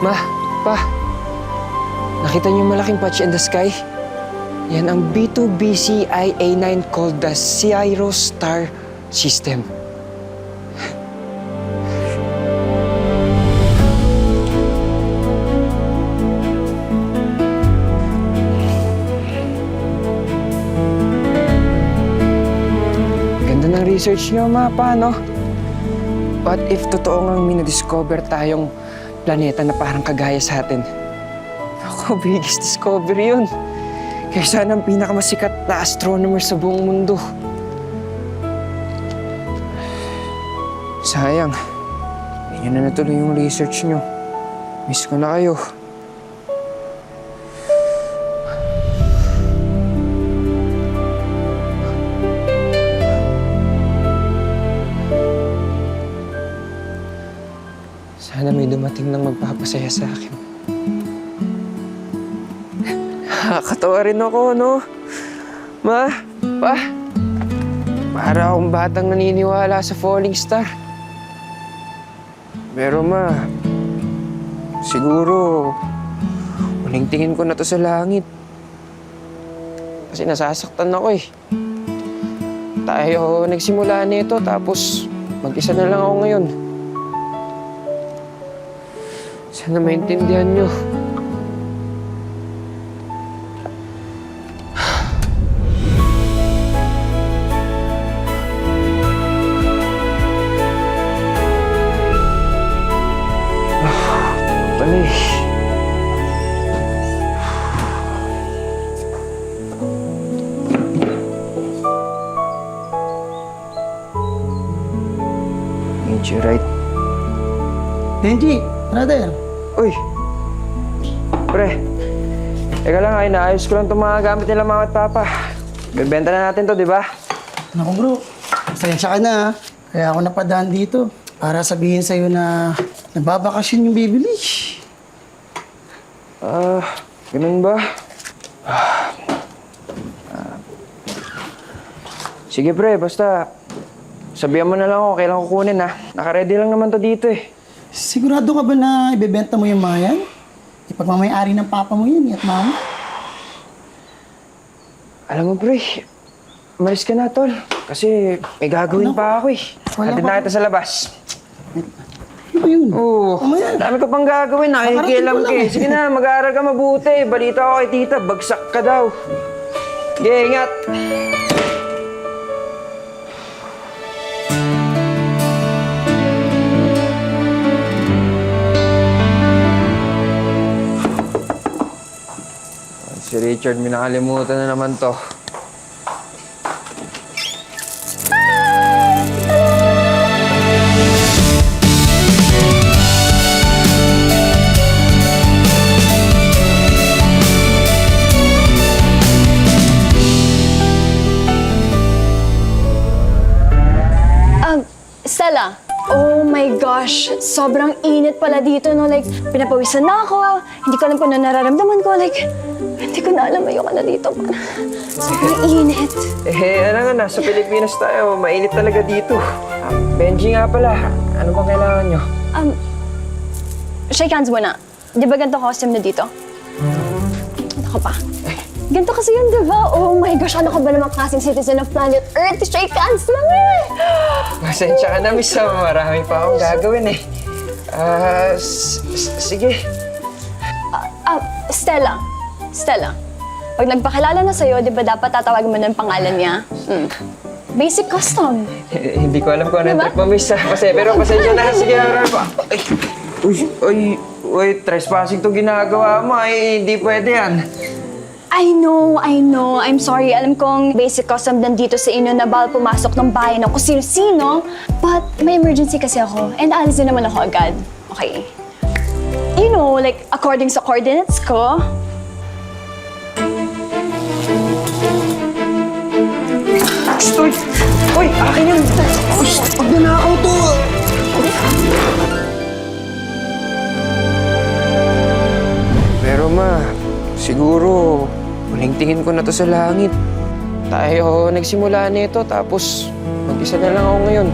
Ma, pa, nakita niyo yung malaking patch in the sky? Yan ang B2BCIA9 called the Cairo Star System. Ganda ng research niyo, ma, pa, no? What if totoo ngang may na-discover tayong planeta na parang kagaya sa atin? Ako, biggest discovery yun. Kaya sana ang pinakamasikat na astronomer sa buong mundo. Sayang, hindi nyo na natuloy yung research nyo. Miss ko na kayo. Sana may dumating nang magpapasaya sa akin. Nakakatawa rin ako, no? Ma, pa, para akong batang naniniwala sa falling star. Pero ma, siguro, huling tingin ko na to sa langit. Kasi nasasaktan ako eh. Tayo nagsimula nito, tapos mag-isa na lang ako ngayon. Sana maintindihan nyo. Pala eh. Meteorite. Benji, brother. Uy! Pre, teka lang, ay naayos ko lang itong mga gamit nila mama at papa. Bibenta na natin to, di ba? Naku bro, pasensya ka na ha. Kaya ako napadaan dito para sabihin sa'yo na nagbabakasyon yung bibili. Ganun ba? Sige pre, basta sabihan mo na lang ako kailan kukunin ha. Naka-ready lang naman to dito eh. Sigurado ka ba na ibebenta mo yung mga yan? Ipagmamayari ng papa mo yan at mama? Alam mo pre, umalis ka na tol. Kasi may gagawin pa ako eh. Hatid na kita sa labas. Ano ba yun? Oo, Mamaya. dami ko pang gagawin. Nakikialam ka eh. Sige na, mag-aaral ka mabuti. Balita ko kay tita, bagsak ka daw. Sige, ingat. Si Richard, may nakalimutan na naman to. Stella, oh my gosh, sobrang init pala dito, no? Like, pinapawisan na ako. Hindi ko alam kung ano nararamdaman ko. Like, hindi ko na alam, ayoko na dito. Sobrang init. Ano nga, nasa Pilipinas tayo. Mainit talaga dito. Benji nga pala, ano bang kailangan nyo? Shake hands muna. Di ba ganito costume na dito? Ako pa. Ganito kasi yun, di ba? Oh my gosh, ano ka ba namang klaseng citizen of planet Earth? Shake hands lang eh! Pasensya ka na, miss. Marami pa akong gagawin eh. Sige. Stella. Stella. Pag nagpakilala na sa'yo, di ba dapat tatawagin mo ng pangalan niya? Basic custom. Hindi ko alam kung anong Diba? trick mo, miss. Pero pasensya na. Sige, pa. Uy, trespassing to ginagawa mo. Ay, hindi pwede yan. I know. I'm sorry. Alam kong basic custom nandito sa inyo na bawal pumasok ng bahay ng kung sino-sino. But may emergency kasi ako. And aalis din naman ako agad. Okay. You know, like, according sa coordinates ko. Uy, akin yan. Pag nanakaw to! Pero ma, siguro, huling tingin ko na to sa langit. Tayo nagsimula nito, tapos mag-isa na lang ako ngayon.